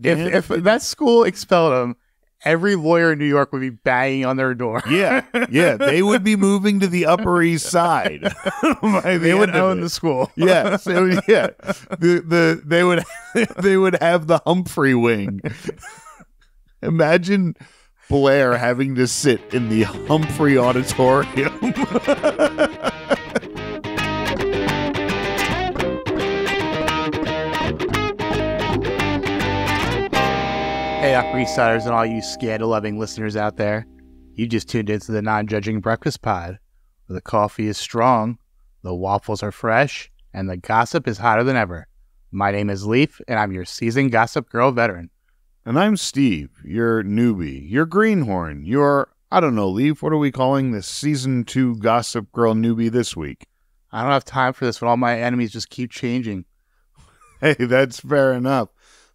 If that school expelled him, every lawyer in New York would be banging on their door. Yeah, they would be moving to the Upper East Side. They would own the school. Yeah, so they would have the Humphrey wing. Imagine Blair having to sit in the Humphrey Auditorium. Hey, Upper East Siders and all you scandal-loving listeners out there. You just tuned into the Non-Judging Breakfast Pod, where the coffee is strong, the waffles are fresh, and the gossip is hotter than ever. My name is Leif, and I'm your seasoned Gossip Girl veteran. And I'm Steve, your newbie, your greenhorn, your, I don't know, Leif, what are we calling this Season 2 Gossip Girl newbie this week? I don't have time for this when all my enemies just keep changing. Hey, that's fair enough.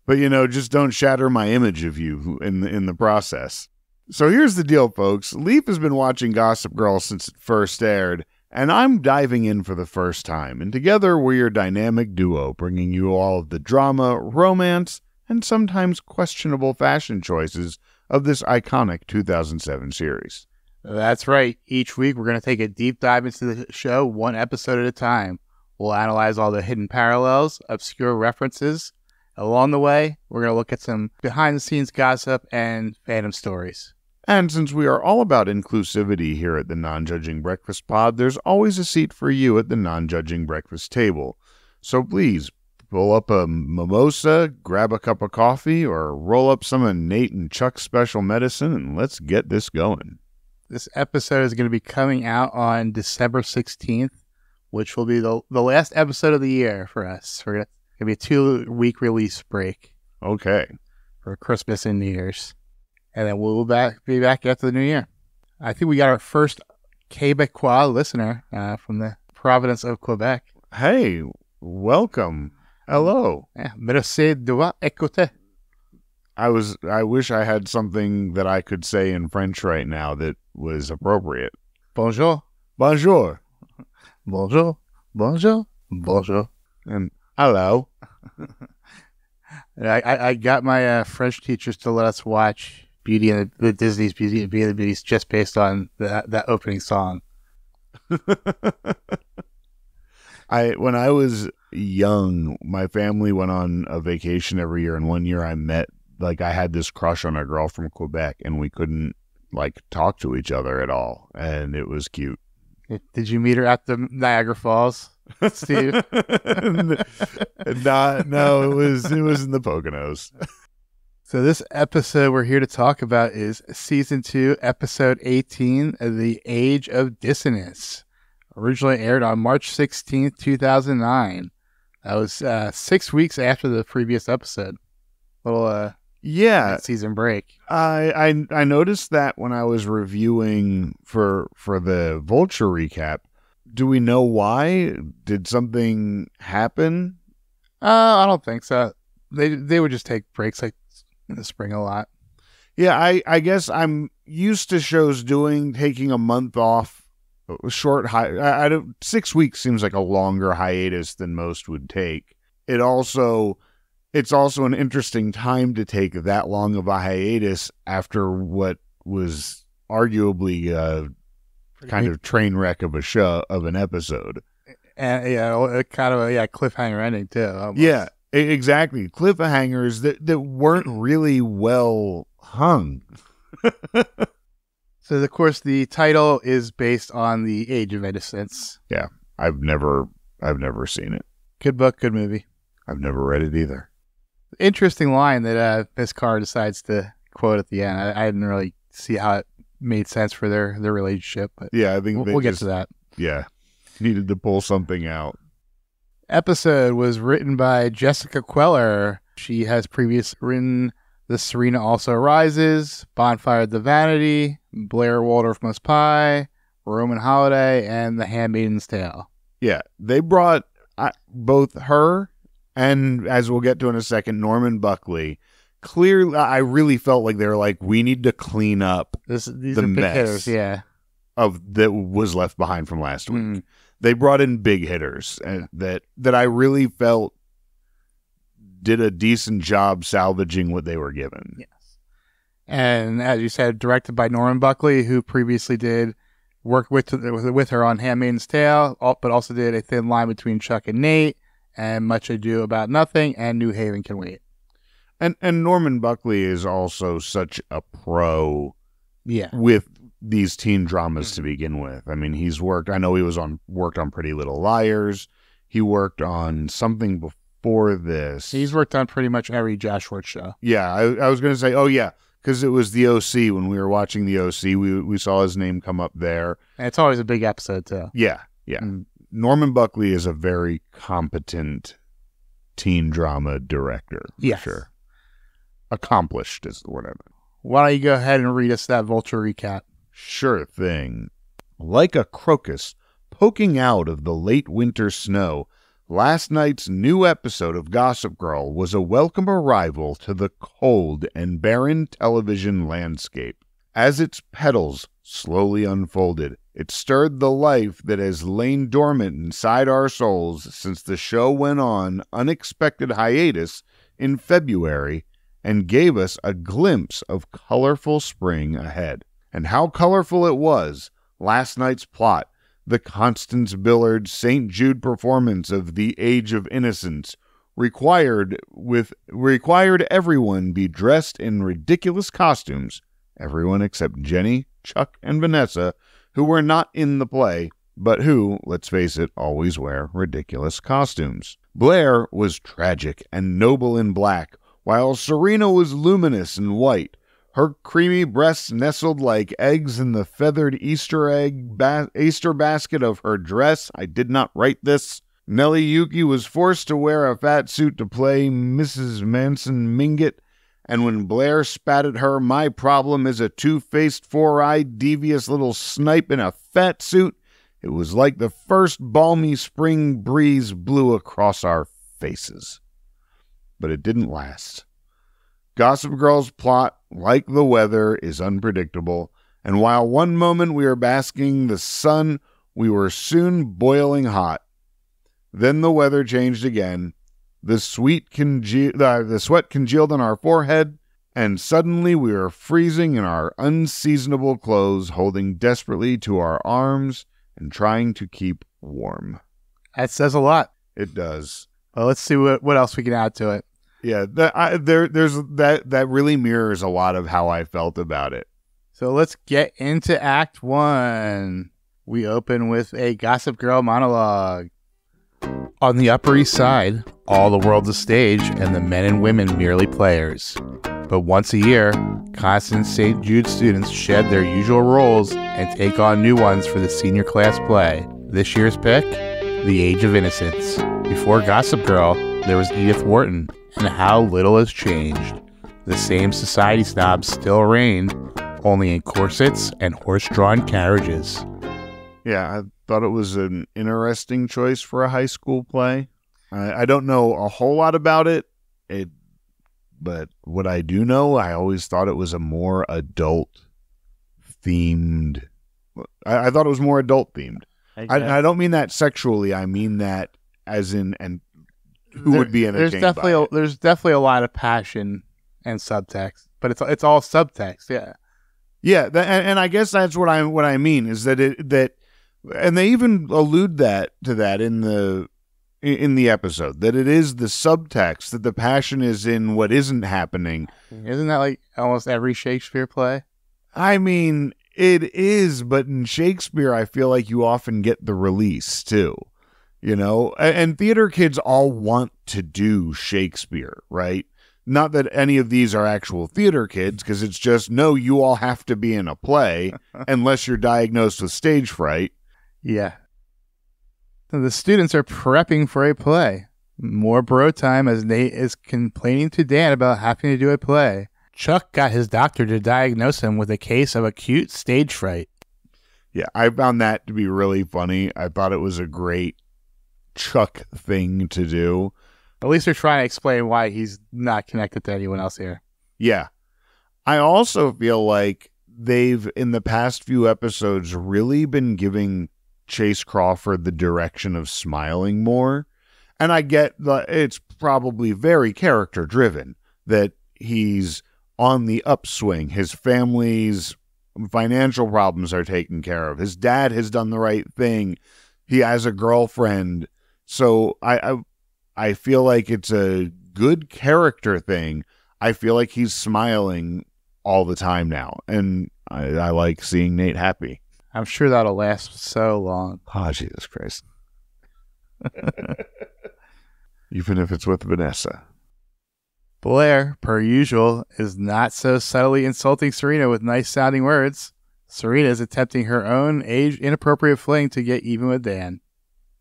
But, just don't shatter my image of you in the process. So here's the deal, folks. Leif has been watching Gossip Girl since it first aired, and I'm diving in for the first time. And together we're your dynamic duo, bringing you all of the drama, romance, and sometimes questionable fashion choices of this iconic 2007 series. That's right. Each week we're going to take a deep dive into the show, one episode at a time. We'll analyze all the hidden parallels, obscure references. Along the way, we're going to look at some behind-the-scenes gossip and fandom stories. And since we are all about inclusivity here at the Non-Judging Breakfast Pod, there's always a seat for you at the Non-Judging Breakfast table. So please, pull up a mimosa, grab a cup of coffee, or roll up some of Nate and Chuck's special medicine, and let's get this going. This episode is going to be coming out on December 16th, which will be the last episode of the year for us. We're going to be a 2-week release break. Okay. For Christmas and New Year's. And then we'll be back after the New Year. I think we got our first Capicola listener from the province of Quebec. Hey, welcome. Hello. Merci de écouter. I wish I had something that I could say in French right now that was appropriate. Bonjour. Bonjour. Bonjour. Bonjour. Bonjour. And hello. I got my French teachers to let us watch Disney's Beauty and the Beast just based on that opening song. When I was young, my family went on a vacation every year, and one year I had this crush on a girl from Quebec, and we couldn't talk to each other at all, and it was cute. Did you meet her at the Niagara Falls, Steve? No, it was in the Poconos. So this episode we're here to talk about is Season 2, Episode 18 of the Age of Dissonance. Originally aired on March 16th, 2009. That was 6 weeks after the previous episode. Little season break. I noticed that when I was reviewing for the Vulture recap. Do we know why? Did something happen? I don't think so. They would just take breaks in the spring a lot. Yeah, I guess I'm used to shows taking a month off, a short 6 weeks seems like a longer hiatus than most would take. It's also an interesting time to take that long of a hiatus after what was arguably kind of train wreck of an episode. And kind of a cliffhanger ending too. Almost. Yeah, exactly. Cliffhangers that weren't really well hung. So of course the title is based on the Age of Dissonance. Yeah, I've never seen it. Good book, good movie. I've never read it either. Interesting line that Miss Carr decides to quote at the end. I didn't really see how it made sense for their relationship, but yeah, I think we'll get to that. Yeah, needed to pull something out. Episode was written by Jessica Queller. She has previously written The Serena Also Rises, Bonfire of the Vanity, Blair Waldorf Must Pie, Roman Holiday, and The Handmaid's Tale. Yeah, they brought both her and, as we'll get to in a second, Norman Buckley. Clearly, I really felt like they were like, we need to clean up These the are big mess hitters, yeah. that was left behind from last week. They brought in big hitters that I really felt did a decent job salvaging what they were given. Yes. And as you said, directed by Norman Buckley, who previously did work with her on Handmaid's Tale, but also did A Thin Line Between Chuck and Nate, and Much Ado About Nothing, and New Haven Can Wait. And Norman Buckley is also such a pro with these teen dramas to begin with. I mean, I know he worked on Pretty Little Liars. He worked on something before this. He's worked on pretty much every Josh Schwartz show. Yeah, I was going to say, oh yeah, because it was the OC. When we were watching the OC, we saw his name come up there. And it's always a big episode, too. Yeah. Norman Buckley is a very competent teen drama director, for sure. Accomplished is the word I meant. Why don't you go ahead and read us that Vulture recap? Sure thing. Like a crocus poking out of the late winter snow, last night's new episode of Gossip Girl was a welcome arrival to the cold and barren television landscape. As its petals slowly unfolded, it stirred the life that has lain dormant inside our souls since the show went on unexpected hiatus in February and gave us a glimpse of colorful spring ahead. And how colorful it was, last night's plot, the Constance Billard St. Jude performance of The Age of Innocence, required everyone be dressed in ridiculous costumes, everyone except Jenny, Chuck, and Vanessa, who were not in the play, but who, let's face it, always wear ridiculous costumes. Blair was tragic and noble in black, while Serena was luminous in white, her creamy breasts nestled like eggs in the feathered Easter basket of her dress. I did not write this. Nellie Yuki was forced to wear a fat suit to play Mrs. Manson Mingott, and when Blair spat at her, my problem is a two-faced, four-eyed, devious little snipe in a fat suit. It was like the first balmy spring breeze blew across our faces. But it didn't last. Gossip Girl's plot, like the weather, is unpredictable, and while one moment we are basking the sun, we were soon boiling hot. Then the weather changed again. The sweat congealed on our forehead, and suddenly we were freezing in our unseasonable clothes, holding desperately to our arms and trying to keep warm. That says a lot. It does. Well, let's see what else we can add to it. Yeah, that really mirrors a lot of how I felt about it. So let's get into Act 1. We open with a Gossip Girl monologue. On the Upper East Side, all the world's a stage and the men and women merely players. But once a year, Constance St. Jude students shed their usual roles and take on new ones for the senior class play. This year's pick, The Age of Innocence. Before Gossip Girl, there was Edith Wharton, and how little has changed. The same society snobs still reign, only in corsets and horse-drawn carriages. Yeah, I thought it was an interesting choice for a high school play. I don't know a whole lot about it, but what I do know, I always thought it was a more adult-themed. I thought it was more adult-themed. I don't mean that sexually. I mean that as in, and who would be entertained by it. There's definitely a lot of passion and subtext, but it's all subtext. Yeah. Yeah, and I guess that's what I mean is that and they even allude to that in the episode, that it is the subtext, that the passion is in what isn't happening. Isn't that like almost every Shakespeare play? I mean, it is, but in Shakespeare, I feel like you often get the release too, you know, and theater kids all want to do Shakespeare, right? Not that any of these are actual theater kids, because it's just, no, you all have to be in a play unless you're diagnosed with stage fright. Yeah. So the students are prepping for a play. More bro time as Nate is complaining to Dan about having to do a play. Chuck got his doctor to diagnose him with a case of acute stage fright. Yeah, I found that to be really funny. I thought it was a great Chuck thing to do. At least they're trying to explain why he's not connected to anyone else here. Yeah. I also feel like they've, in the past few episodes, really been giving Chase Crawford the direction of smiling more. And I get it's probably very character driven, that he's on the upswing. His family's financial problems are taken care of. His dad has done the right thing. He has a girlfriend. So I feel like it's a good character thing. I feel like he's smiling all the time now. And I like seeing Nate happy. I'm sure that'll last so long. Oh, Jesus Christ. Even if it's with Vanessa. Blair, per usual, is not so subtly insulting Serena with nice-sounding words. Serena is attempting her own age-inappropriate fling to get even with Dan.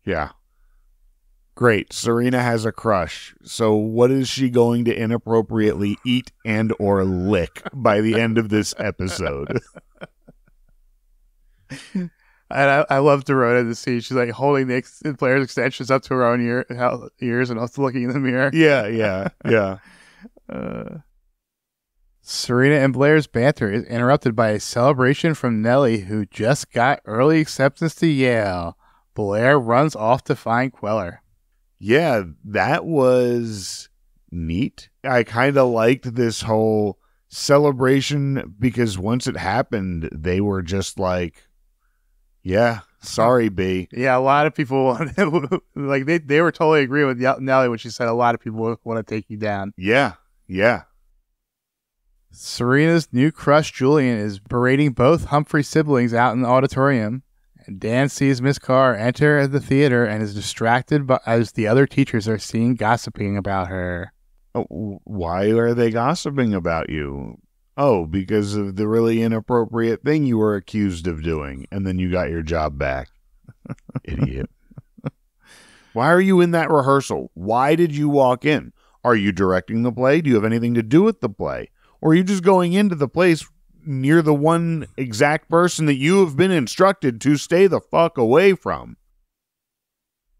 Yeah. Great. Serena has a crush. So what is she going to inappropriately eat and or lick by the end of this episode? And I love Dorota to see she's like holding the Blair's extensions up to her own ears and also looking in the mirror. Yeah. Serena and Blair's banter is interrupted by a celebration from Nellie, who just got early acceptance to Yale. Blair runs off to find Queller. Yeah, that was neat. I kind of liked this whole celebration because once it happened, they were just like, yeah, sorry, B. Yeah, a lot of people like they were totally agreeing with Nellie when she said a lot of people want to take you down. Yeah. Serena's new crush, Julian, is berating both Humphrey siblings out in the auditorium. And Dan sees Miss Carr enter the theater and is distracted as the other teachers are seen gossiping about her. Oh, why are they gossiping about you? Oh, because of the really inappropriate thing you were accused of doing, and then you got your job back. Idiot. Why are you in that rehearsal? Why did you walk in? Are you directing the play? Do you have anything to do with the play? Or are you just going into the place near the one exact person that you have been instructed to stay the fuck away from?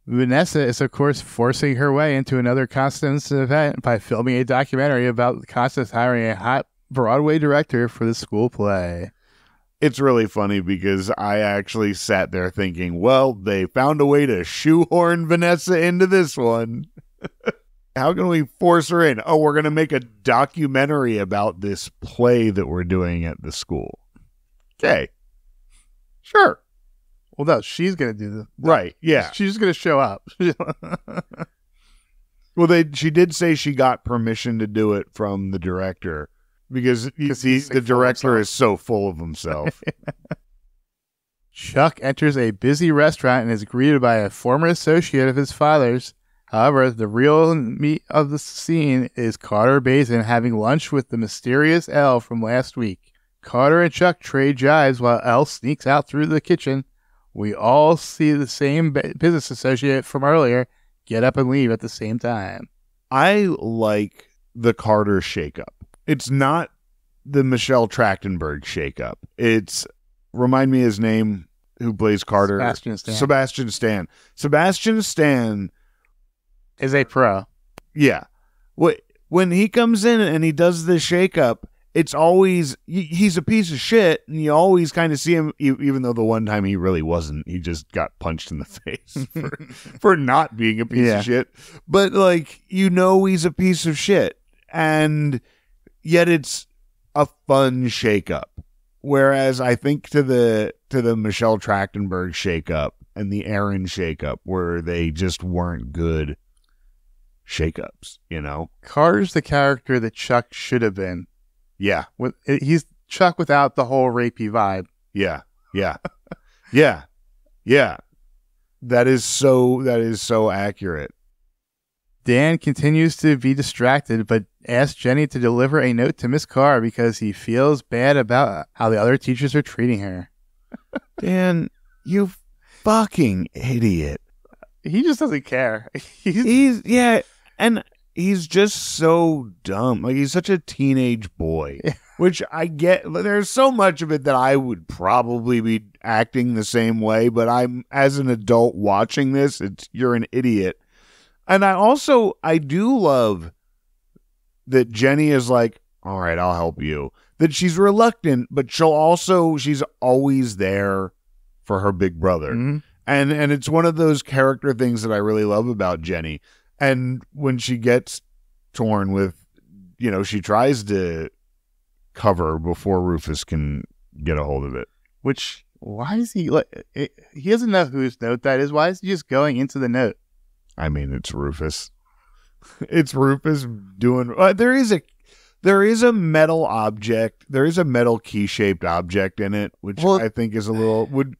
Vanessa is, of course, forcing her way into another Constance event by filming a documentary about Constance hiring a hot Broadway director for the school play. It's really funny because I actually sat there thinking, well, they found a way to shoehorn Vanessa into this one. How can we force her in? Oh, we're going to make a documentary about this play that we're doing at the school. Okay. Sure. Well, no, she's going to do the right. Yeah. She's just going to show up. Well, she did say she got permission to do it from the director because the director is so full of himself. Chuck enters a busy restaurant and is greeted by a former associate of his father's. However, the real meat of the scene is Carter Bazin having lunch with the mysterious Elle from last week. Carter and Chuck trade jibes while Elle sneaks out through the kitchen. We all see the same business associate from earlier get up and leave at the same time. I like the Carter shakeup. It's not the Michelle Trachtenberg shakeup. It's, remind me his name, who plays Carter? Sebastian Stan. Sebastian Stan is a pro. Yeah. When he comes in and he does this shakeup, it's always, he's a piece of shit, and you always kind of see him, even though the one time he really wasn't. He just got punched in the face for not being a piece of shit. But, like, he's a piece of shit. And yet it's a fun shakeup. Whereas I think to the Michelle Trachtenberg shakeup and the Aaron shakeup, where they just weren't good shakeups, Carter's the character that Chuck should have been. Yeah. He's Chuck without the whole rapey vibe. Yeah. That is so accurate. Dan continues to be distracted, but asks Jenny to deliver a note to Miss Carr because he feels bad about how the other teachers are treating her. Dan, you fucking idiot. He just doesn't care. And he's just so dumb. Like, he's such a teenage boy, which I get. There's so much of it that I would probably be acting the same way, but I'm, as an adult watching this, you're an idiot. And I do love that Jenny is like, all right, I'll help you. That she's reluctant, but she's always there for her big brother. Mm-hmm. And it's one of those character things that I really love about Jenny. And when she gets torn with, she tries to cover before Rufus can get a hold of it. Which, why is he he doesn't know whose note that is. Why is he just going into the note? I mean, it's Rufus. It's Rufus doing. There is a metal object. There is a metal key-shaped object in it, which I think is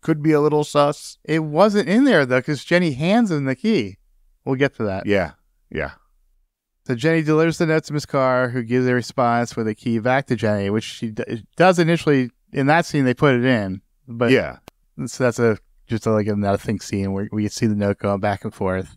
could be a little sus. It wasn't in there though, because Jenny hands him the key. We'll get to that. Yeah. So Jenny delivers the note to Miss Carr, who gives a response with a key back to Jenny, which she does initially. In that scene, they put it in, but yeah. So that's just another thing scene where we see the note going back and forth.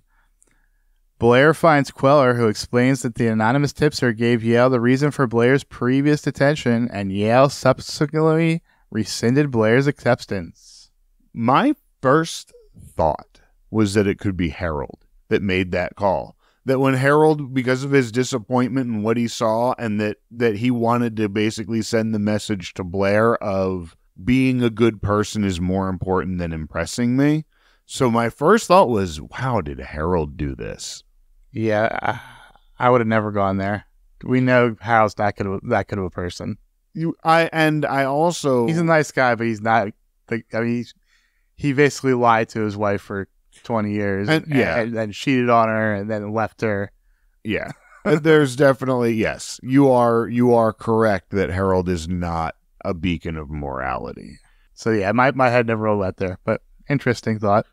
Blair finds Queller, who explains that the anonymous tipster gave Yale the reason for Blair's previous detention, and Yale subsequently rescinded Blair's acceptance. My first thought was that it could be Harold that made that call. That when Harold, because of his disappointment in what he saw, and that he wanted to basically send the message to Blair of being a good person is more important than impressing me. So my first thought was, wow, did Harold do this? Yeah, I would have never gone there. We know Harold's that good of a person. I also... He's a nice guy, but he's not... he basically lied to his wife for 20 years and cheated on her and then left her. Yeah. There's definitely, yes, you are correct that Harold is not a beacon of morality. So yeah, my head never went there, but interesting thought.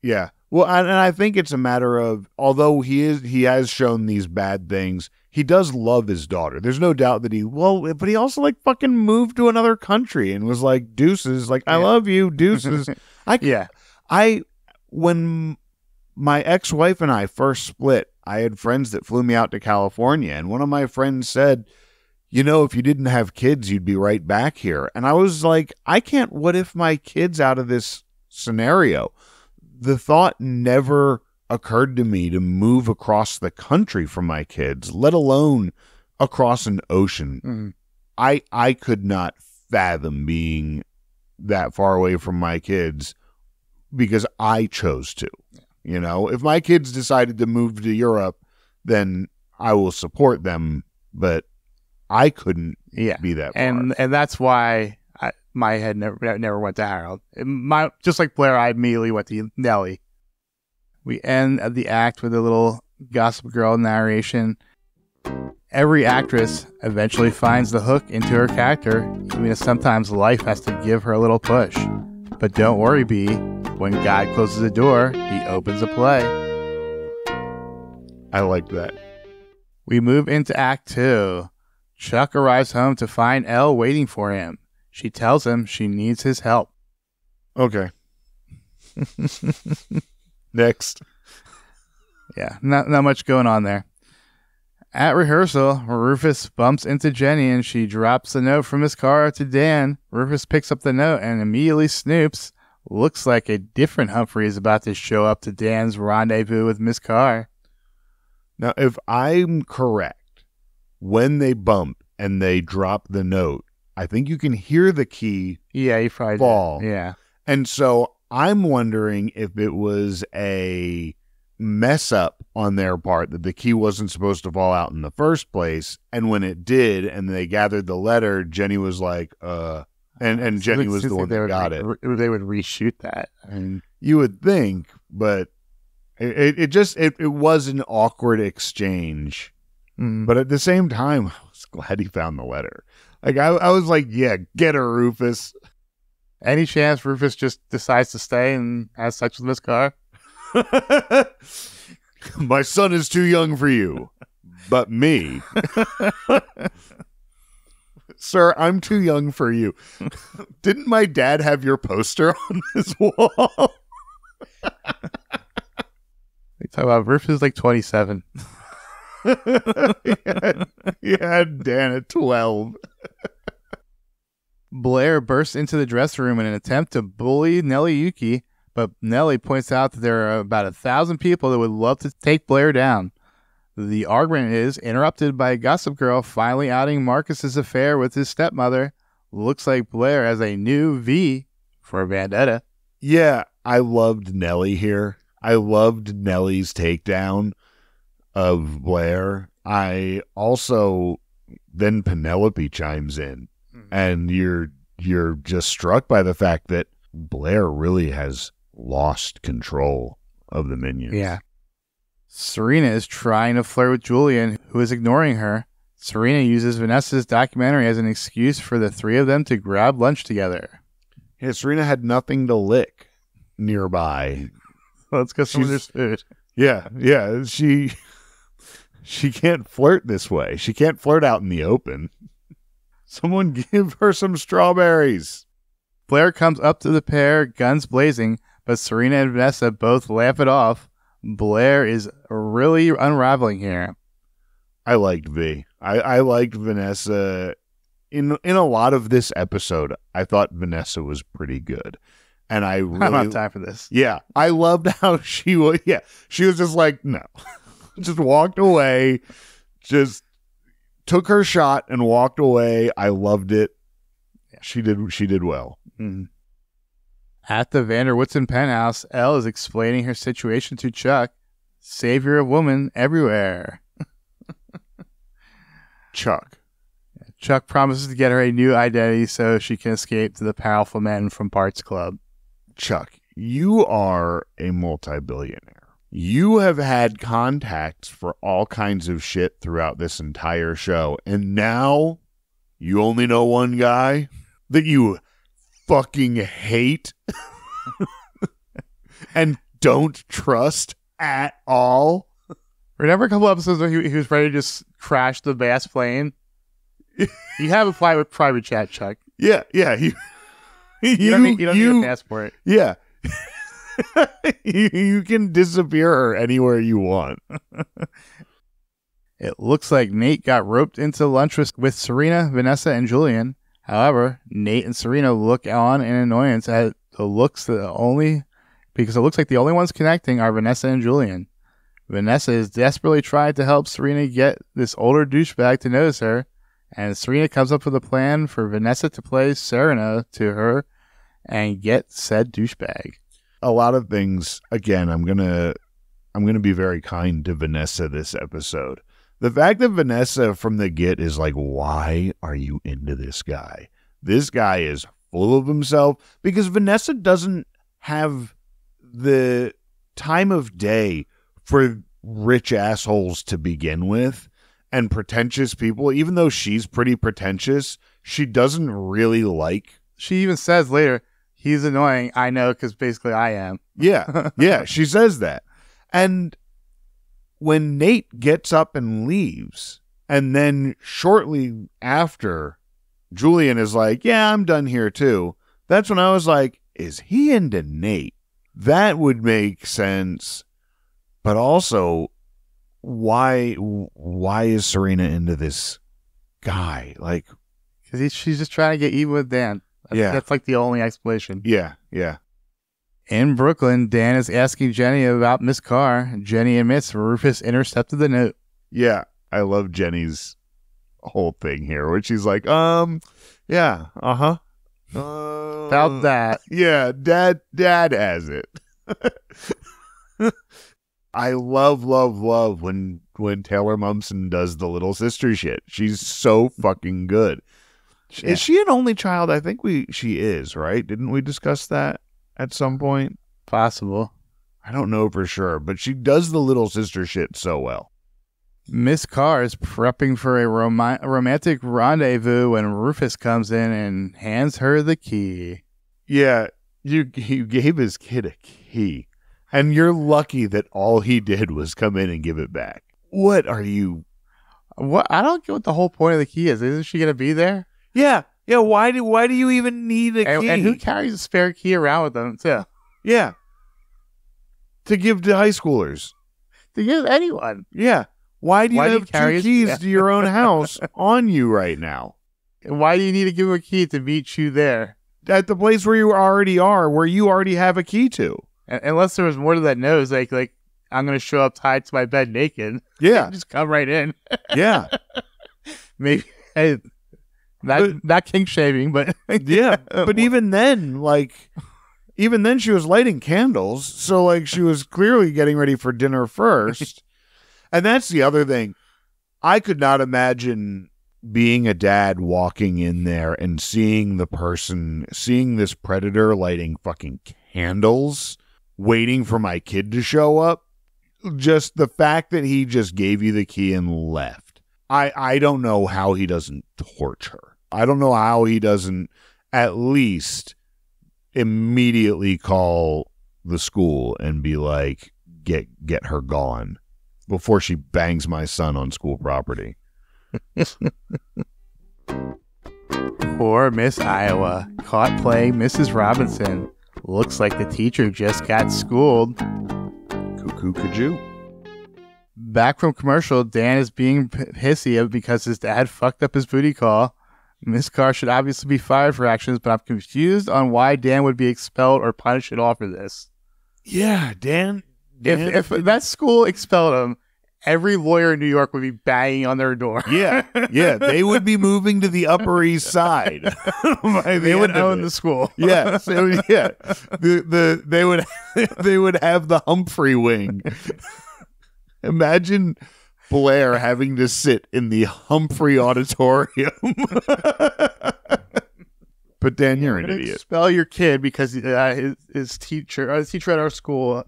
Yeah. Well, and I think it's a matter of, although he has shown these bad things, he does love his daughter. There's no doubt that but he also fucking moved to another country and was like, deuces, I love you, deuces. When my ex-wife and I first split, I had friends that flew me out to California, and one of my friends said, if you didn't have kids, you'd be right back here. And I was like, what if my kid's out of this scenario? The thought never occurred to me to move across the country for my kids, let alone across an ocean. Mm-hmm. I could not fathom being that far away from my kids because I chose to. If my kids decided to move to Europe, then I will support them, but I couldn't be that far. And that's why my head never went to Harold. Just like Blair, I immediately went to Nellie. We end the act with a little Gossip Girl narration. Every actress eventually finds the hook into her character, even if sometimes life has to give her a little push. But don't worry, B. When God closes a door, he opens a play. I like that. We move into Act 2. Chuck arrives home to find Elle waiting for him. She tells him she needs his help. Okay. Next. Yeah, not much going on there. At rehearsal, Rufus bumps into Jenny and she drops the note from his car to Dan. Rufus picks up the note and immediately snoops. Looks like a different Humphrey is about to show up to Dan's rendezvous with Miss Carr. Now, if I'm correct, when they bump and they drop the note, I think you can hear the key fall. Yeah. And so I'm wondering if it was a mess up on their part that the key wasn't supposed to fall out in the first place. And when it did, and they gathered the letter, Jenny was like, and Jenny was the one that got it. They would reshoot that. I mean, you would think, but it was an awkward exchange. Mm. But at the same time, I was glad he found the letter. I was like, yeah, get her, Rufus. Any chance Rufus just decides to stay and has sex with Miss Carr? My son is too young for you, but me. Sir, I'm too young for you. Didn't my dad have your poster on his wall? They talk about Rufus is 27. He had Dan at 12. Blair bursts into the dressing room in an attempt to bully Nellie Yuki, but Nellie points out that there are about 1,000 people that would love to take Blair down. The argument is interrupted by Gossip Girl finally outing Marcus's affair with his stepmother. Looks like Blair has a new V for Vendetta. Yeah, I loved Nellie here. I loved Nellie's takedown. of Blair, I also then Penelope chimes in, and you're just struck by the fact that Blair really has lost control of the minions. Yeah. Serena is trying to flirt with Julian, who is ignoring her. Serena uses Vanessa's documentary as an excuse for the three of them to grab lunch together. Yeah, Serena had nothing to lick nearby. Let's go some of their food. Yeah. She can't flirt this way. She can't flirt out in the open. Someone give her some strawberries. Blair comes up to the pair, guns blazing, but Serena and Vanessa both laugh it off. Blair is really unraveling here. I liked V. I liked Vanessa. In a lot of this episode, I thought Vanessa was pretty good. And I really... I don't have time for this. Yeah. I loved how she was... Yeah. She was just like, no. Just walked away. Just took her shot and walked away. I loved it. She did well. Mm-hmm. At the Vanderwoodson penthouse, Elle is explaining her situation to Chuck. Savior of woman everywhere. Chuck promises to get her a new identity so she can escape to the powerful men from Bart's Club. Chuck, you are a multi-billionaire. You have had contacts for all kinds of shit throughout this entire show, and now you only know one guy that you fucking hate and don't trust at all. Remember a couple episodes where he was ready to just crash the Bass plane? You have a flight with private chat, Chuck. Yeah. You don't need a passport. Yeah. you can disappear her anywhere you want. It looks like Nate got roped into lunch with Serena, Vanessa, and Julian. However, Nate and Serena look on in annoyance at the looks because it looks like the only ones connecting are Vanessa and Julian. Vanessa is desperately trying to help Serena get this older douchebag to notice her, and Serena comes up with a plan for Vanessa to play Serena to her and get said douchebag. A lot of things, again, I'm gonna be very kind to Vanessa this episode. The fact that Vanessa from the get is like, why are you into this guy? This guy is full of himself, because Vanessa doesn't have the time of day for rich assholes to begin with and pretentious people. Even though she's pretty pretentious, she doesn't really like. She even says later, he's annoying. I know, because basically I am. Yeah, she says that. And when Nate gets up and leaves, and then shortly after, Julian is like, yeah, I'm done here too. That's when I was like, is he into Nate? That would make sense. But also, why is Serena into this guy? Like, because she's just trying to get even with Dan. That's like the only explanation. Yeah. In Brooklyn, Dan is asking Jenny about Miss Carr. Jenny admits Rufus intercepted the note. Yeah, I love Jenny's whole thing here, where she's like, yeah, about that. Yeah, Dad has it. I love when Taylor Momsen does the little sister shit. She's so fucking good. Yeah. Is she an only child? I think she is, right? Didn't we discuss that at some point? Possible. I don't know for sure, but she does the little sister shit so well. Miss Carr is prepping for a romantic rendezvous when Rufus comes in and hands her the key. Yeah, you gave his kid a key. And you're lucky that all he did was come in and give it back. What are you? What? I don't get what the whole point of the key is. Isn't she going to be there? Yeah. Why do you even need a key? And who carries a spare key around with them too? Yeah. To give to high schoolers. To give anyone. Yeah. Why do you have two keys to your own house on you right now? Why do you need to give him a key to meet you there? At the place where you already are, where you already have a key to. Unless there was more to that nose, like I'm going to show up tied to my bed naked. Yeah. Just come right in. Yeah. Maybe, not kink shaming, but. Yeah. But even then, she was lighting candles. So, she was clearly getting ready for dinner first. And that's the other thing. I could not imagine being a dad walking in there and seeing this predator lighting fucking candles, waiting for my kid to show up. Just the fact that he just gave you the key and left. I don't know how he doesn't torch her. I don't know how he doesn't at least immediately call the school and be like, get her gone before she bangs my son on school property. Poor Miss Iowa, caught playing Mrs. Robinson. Looks like the teacher just got schooled. Cuckoo kajoo. Back from commercial, Dan is being pissy because his dad fucked up his booty call. Miss Carr should obviously be fired for actions, but I'm confused on why Dan would be expelled or punished at all for this. Yeah, Dan. If that school expelled him, every lawyer in New York would be banging on their door. Yeah, they would be moving to the Upper East Side. They would own the school. Yeah, they would have the Humphrey wing. Imagine Blair having to sit in the Humphrey Auditorium. But Dan, you're an idiot. Expel your kid because his teacher at our school,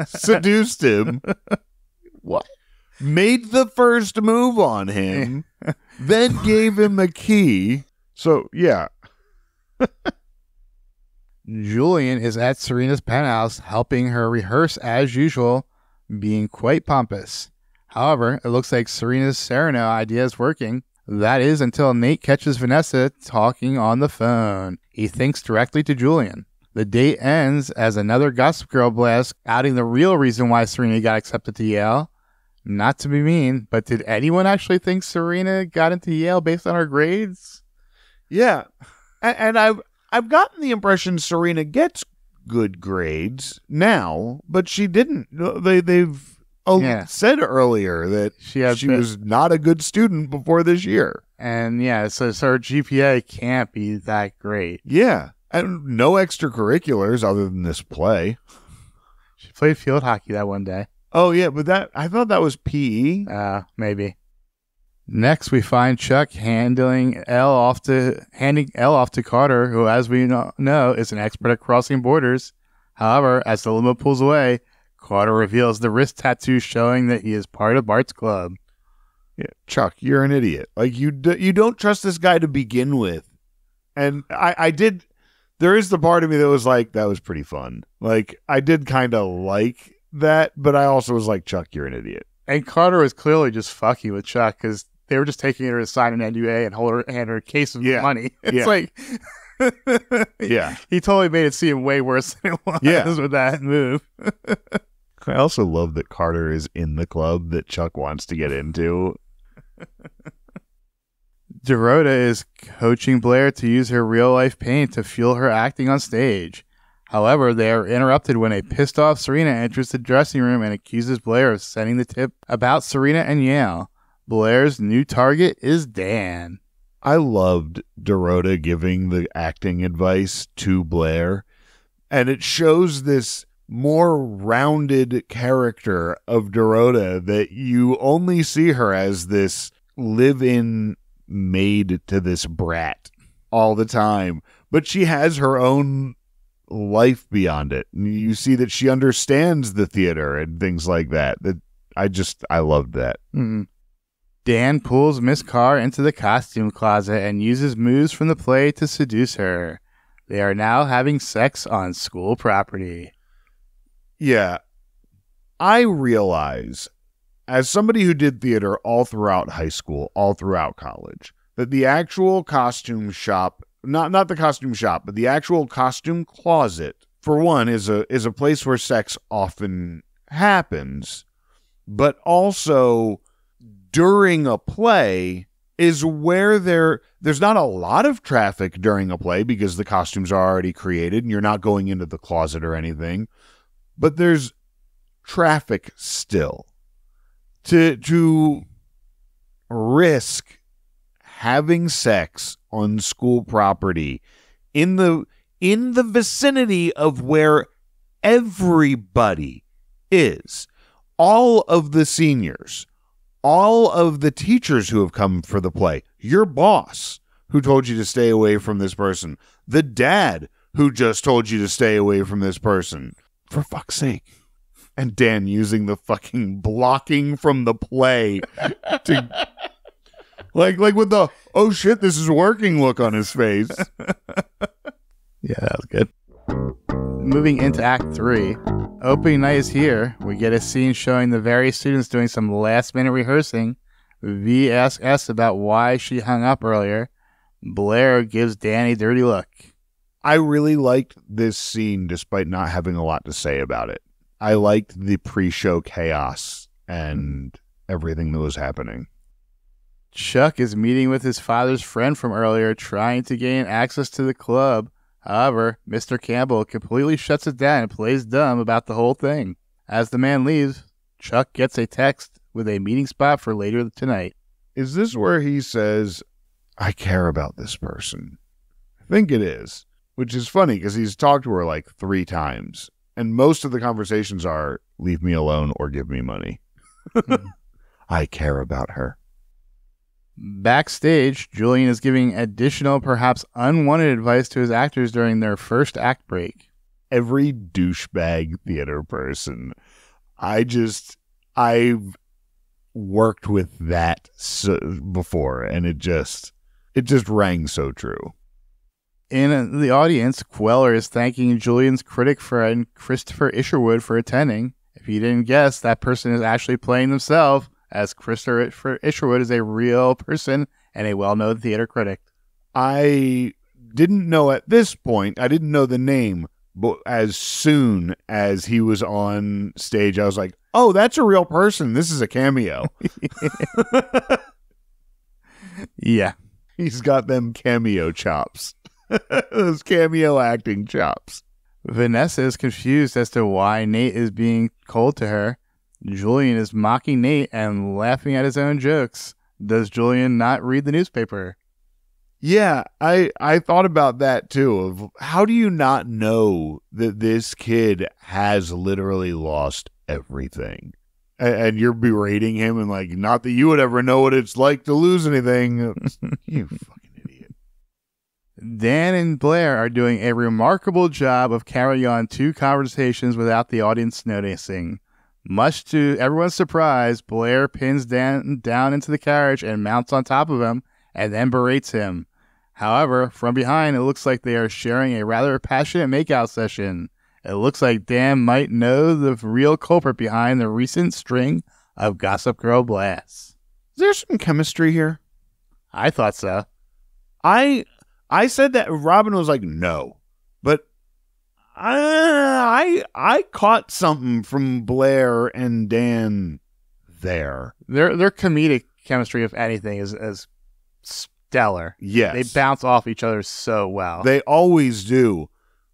seduced him. What? Made the first move on him, then gave him a key. So, yeah. Julian is at Serena's penthouse helping her rehearse as usual, being quite pompous. However, it looks like Serena's Serena idea is working. That is until Nate catches Vanessa talking on the phone. He thinks directly to Julian. The date ends as another Gossip Girl blast outing the real reason why Serena got accepted to Yale. Not to be mean, but did anyone actually think Serena got into Yale based on her grades? Yeah. And I've gotten the impression Serena gets good grades now, but she didn't. They've said earlier that she was not a good student before this year. And so her GPA can't be that great. Yeah. And no extracurriculars other than this play. She played field hockey that one day. Oh, yeah, but I thought that was PE. Maybe. Next, we find Chuck handing Elle off to Carter, who, as we know, is an expert at crossing borders. However, as the limo pulls away, Carter reveals the wrist tattoo showing that he is part of Bart's club. Yeah, Chuck, you're an idiot. Like, you don't trust this guy to begin with. And I did. There is the part of me that was like, that was pretty fun. Like, I did kind of like that, but I also was like, Chuck, you're an idiot. And Carter was clearly just fucking with Chuck because they were just taking her to sign an NDA and hand her a case of money. It's like, he totally made it seem way worse than it was with that move. I also love that Carter is in the club that Chuck wants to get into. Dorota is coaching Blair to use her real-life pain to fuel her acting on stage. However, they are interrupted when a pissed-off Serena enters the dressing room and accuses Blair of sending the tip about Serena and Yale. Blair's new target is Dan. I loved Dorota giving the acting advice to Blair, and it shows this more rounded character of Dorota that you only see her as this live-in maid to this brat all the time, but she has her own life beyond it. And you see that she understands the theater and things like that. I loved that. Mm-hmm. Dan pulls Miss Carr into the costume closet and uses moves from the play to seduce her. They are now having sex on school property. Yeah. I realize, as somebody who did theater all throughout high school, all throughout college, that the actual costume shop, not the costume shop, but the actual costume closet, for one, is a place where sex often happens, but also during a play is where there's not a lot of traffic during a play because the costumes are already created and you're not going into the closet or anything, but there's traffic still. To risk having sex on school property in the vicinity of where everybody is, all of the seniors, all of the teachers who have come for the play, your boss who told you to stay away from this person, the dad who just told you to stay away from this person. For fuck's sake. And Dan using the fucking blocking from the play to like with the oh shit, this is working look on his face. Yeah, that was good. Moving into Act 3, opening night is here. We get a scene showing the various students doing some last-minute rehearsing. V asks S about why she hung up earlier. Blair gives Dan a dirty look. I really liked this scene despite not having a lot to say about it. I liked the pre-show chaos and everything that was happening. Chuck is meeting with his father's friend from earlier, trying to gain access to the club. However, Mr. Campbell completely shuts it down and plays dumb about the whole thing. As the man leaves, Chuck gets a text with a meeting spot for later tonight. Is this where he says, I care about this person? I think it is, which is funny because he's talked to her like 3 times. And most of the conversations are, leave me alone or give me money. I care about her. Backstage, Julian is giving additional, perhaps unwanted advice to his actors during their first act break. Every douchebag theater person. I've worked with that before, and it just rang so true. In the audience, Queller is thanking Julian's critic friend Christopher Isherwood for attending. If you didn't guess, that person is actually playing themselves, as Christopher Isherwood is a real person and a well-known theater critic. I didn't know at this point, I didn't know the name, but as soon as he was on stage, I was like, oh, that's a real person. This is a cameo. Yeah. He's got them cameo chops. Those cameo acting chops. Vanessa is confused as to why Nate is being cold to her. Julian is mocking Nate and laughing at his own jokes. Does Julian not read the newspaper? Yeah, I thought about that too, of how do you not know that this kid has literally lost everything? And you're berating him and like, not that you would ever know what it's like to lose anything. You fucking idiot. Dan and Blair are doing a remarkable job of carrying on 2 conversations without the audience noticing. Much to everyone's surprise, Blair pins Dan down into the carriage and mounts on top of him and then berates him. However, from behind, it looks like they are sharing a rather passionate makeout session. It looks like Dan might know the real culprit behind the recent string of Gossip Girl blasts. Is there some chemistry here? I thought so. I said that. Robin was like, no. But I caught something from Blair and Dan there. Their comedic chemistry, if anything, is stellar. Yes. They bounce off each other so well. They always do.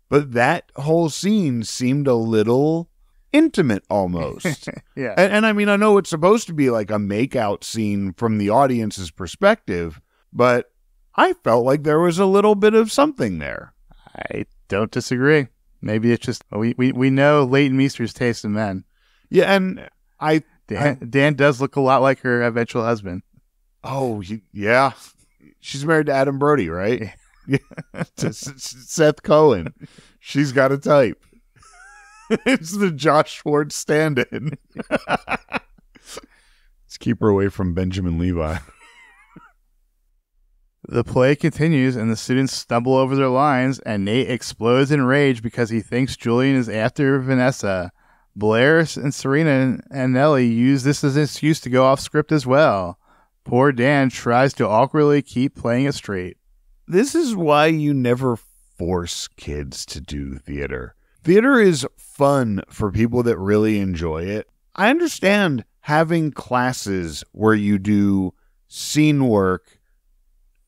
But that whole scene seemed a little intimate almost. Yeah. And I mean, I know it's supposed to be like a makeout scene from the audience's perspective, but I felt like there was a little bit of something there. I don't disagree. Maybe it's just we know Leighton Meester's taste in men. Yeah, and Dan does look a lot like her eventual husband. Oh, yeah. She's married to Adam Brody, right? Yeah. To Seth Cohen. She's got a type. It's the Josh Schwartz stand-in. Let's keep her away from Benjamin Levi. The play continues, and the students stumble over their lines, and Nate explodes in rage because he thinks Julian is after Vanessa. Blair and Serena and Nellie use this as an excuse to go off script as well. Poor Dan tries to awkwardly keep playing it straight. This is why you never force kids to do theater. Theater is fun for people that really enjoy it. I understand having classes where you do scene work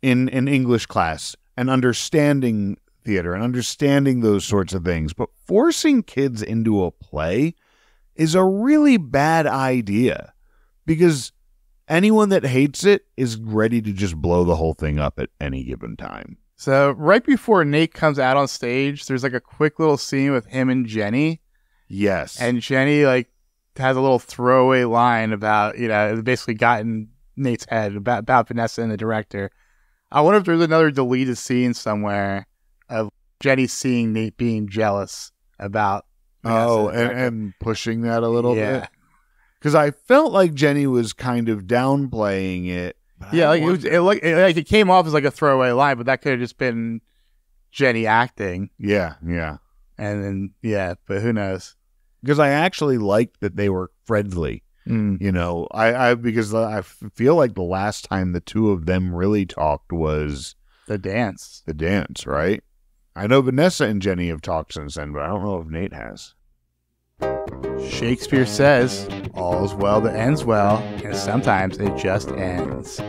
in an English class and understanding theater and understanding those sorts of things. But forcing kids into a play is a really bad idea because anyone that hates it is ready to just blow the whole thing up at any given time. So right before Nate comes out on stage, there's like a quick little scene with him and Jenny. Yes. And Jenny like has a little throwaway line about, it basically got in Nate's head about Vanessa and the director. I wonder if there's another deleted scene somewhere of Jenny seeing Nate being jealous about Vanessa and pushing that a little yeah. bit. Because I felt like Jenny was kind of downplaying it. Yeah, it came off as like a throwaway line, but that could have just been Jenny acting. Yeah. And then, but who knows? Because I actually liked that they were friendly. Because I feel like the last time the two of them really talked was the dance. Right? I know Vanessa and Jenny have talked since then, but I don't know if Nate has. Shakespeare says, all's well that ends well, and sometimes it just ends.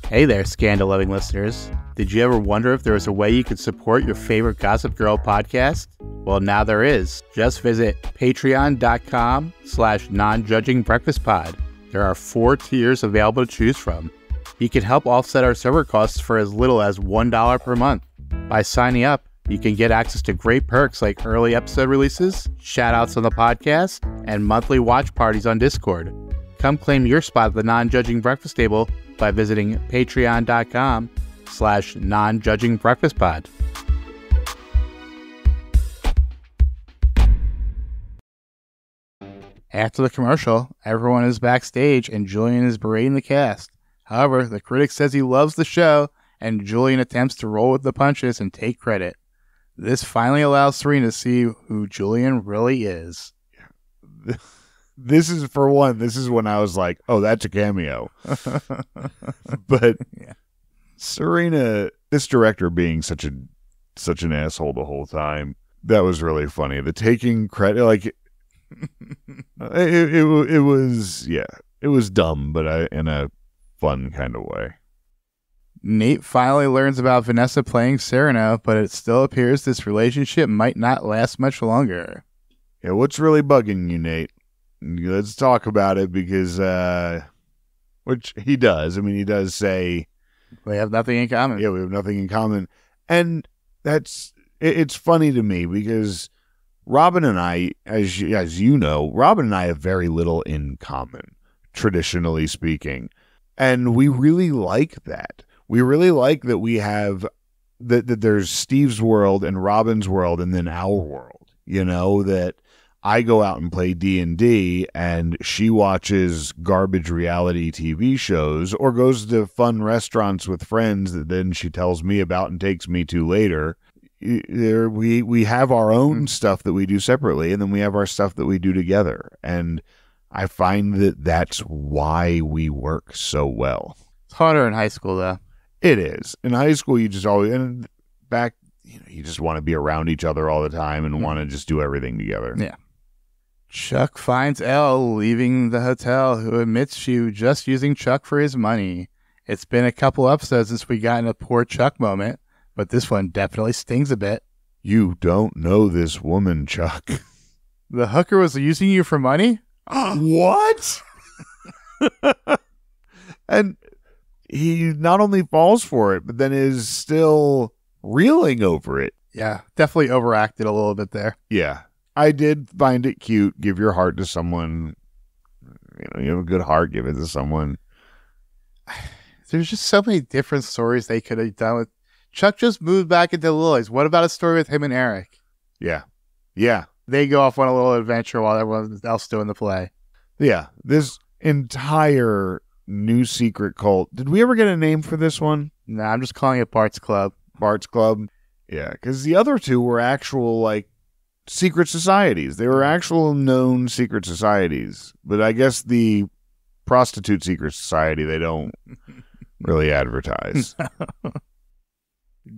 Hey there, scandal-loving listeners. Did you ever wonder if there was a way you could support your favorite Gossip Girl podcast? Well, now there is. Just visit patreon.com/non-judging-breakfast-pod. There are 4 tiers available to choose from. You can help offset our server costs for as little as $1 per month. By signing up, you can get access to great perks like early episode releases, shout-outs on the podcast, and monthly watch parties on Discord. Come claim your spot at the non-judging breakfast table by visiting patreon.com/non-judging-breakfast-pod. After the commercial, everyone is backstage and Julian is berating the cast. However, the critic says he loves the show and Julian attempts to roll with the punches and take credit. This finally allows Serena to see who Julian really is. This is when I was like, oh, that's a cameo. But yeah. Serena, this director being such an asshole the whole time, that was really funny. The taking credit, like, it was dumb, but in a fun kind of way. Nate finally learns about Vanessa playing Serena, but it still appears this relationship might not last much longer. Yeah, what's really bugging you, Nate? Let's talk about it because, which he does. I mean, he does say we have nothing in common. Yeah, we have nothing in common, and it's funny to me because Robin and I, as you know, Robin and I have very little in common, traditionally speaking, and we really like that. We really like that we have that there's Steve's world and Robin's world and then our world. That I go out and play D&D and she watches garbage reality TV shows or goes to fun restaurants with friends that then she tells me about and takes me to later. We have our own stuff that we do separately, and then we have our stuff that we do together. And I find that that's why we work so well. It's harder in high school, though. It is. In high school, you just always, and back, you just want to be around each other all the time and want to just do everything together. Yeah. Chuck finds Elle leaving the hotel, who admits she was just using Chuck for his money. It's been a couple episodes since we got in a poor Chuck moment, but this one definitely stings a bit. You don't know this woman, Chuck. The hooker was using you for money? What? And he not only falls for it, but then is still reeling over it. Yeah, definitely overacted a little bit there. Yeah. I did find it cute. Give your heart to someone. You have a good heart, give it to someone. There's just so many different stories they could have done with. Chuck just moved back into Lily's. What about a story with him and Eric? Yeah. Yeah. They go off on a little adventure while everyone else doing the play. Yeah. This entire new secret cult. Did we ever get a name for this one? No, I'm just calling it Bart's Club. Bart's Club? Yeah, because the other two were actual, secret societies. They were actual known secret societies. But I guess the prostitute secret society, they don't really advertise.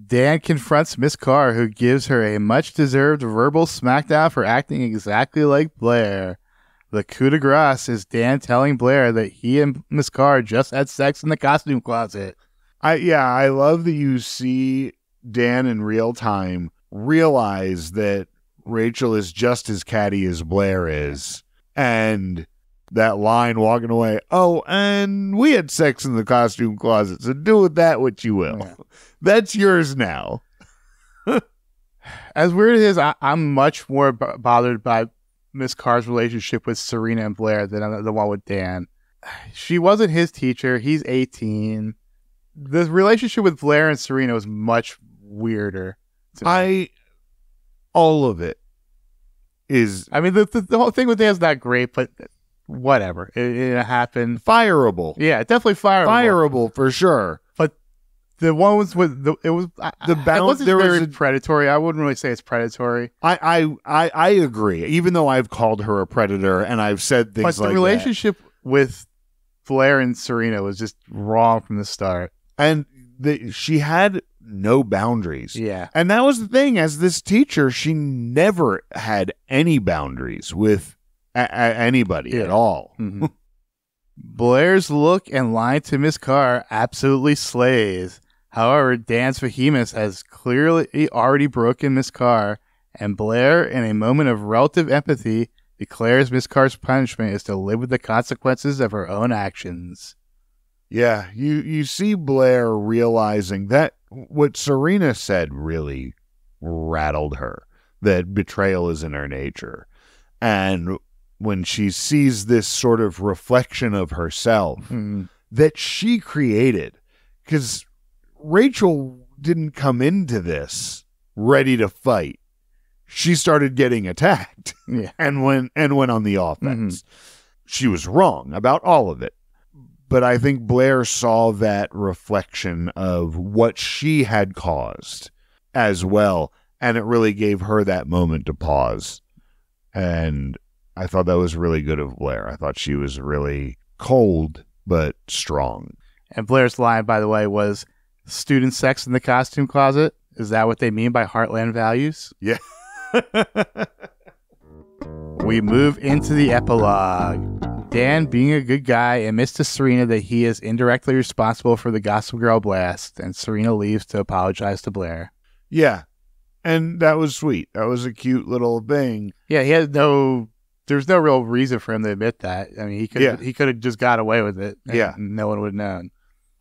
Dan confronts Miss Carr, who gives her a much-deserved verbal smackdown for acting exactly like Blair. The coup de grace is Dan telling Blair that he and Miss Carr just had sex in the costume closet. I love that you see Dan in real time realize that Rachel is just as catty as Blair is. And that line walking away, oh, and we had sex in the costume closet, so do with that what you will. Yeah. That's yours now. As weird as it is, I'm much more bothered by Miss Carr's relationship with Serena and Blair than the one with Dan. She wasn't his teacher. He's 18. The relationship with Blair and Serena was much weirder. All of it is. I mean, the whole thing with Dan's not great, but whatever. It happened. Fireable. Yeah, definitely fireable. Fireable for sure. But the one was with it wasn't very predatory. I wouldn't really say it's predatory. I agree. Even though I've called her a predator and I've said things like that. But the relationship with Blair and Serena was just wrong from the start. And she had no boundaries. Yeah. And that was the thing. As this teacher, she never had any boundaries with anybody at all. Mm-hmm. Blair's look and line to Miss Carr absolutely slays. However, Dan's vehemence has clearly already broken Miss Carr, and Blair, in a moment of relative empathy, declares Miss Carr's punishment is to live with the consequences of her own actions. Yeah, you see Blair realizing that what Serena said really rattled her, that betrayal is in her nature. And when she sees this sort of reflection of herself that she created, because Rachel didn't come into this ready to fight. She started getting attacked and went on the offense. She was wrong about all of it. But I think Blair saw that reflection of what she had caused as well. And it really gave her that moment to pause. And I thought that was really good of Blair. I thought she was really cold, but strong. And Blair's line, by the way, was student sex in the costume closet. Is that what they mean by heartland values? Yeah. We move into the epilogue. Dan, being a good guy, admits to Serena that he is indirectly responsible for the Gossip Girl blast, and Serena leaves to apologize to Blair. Yeah. And that was sweet. That was a cute little thing. Yeah, there's no real reason for him to admit that. I mean, he could have just got away with it. And no one would have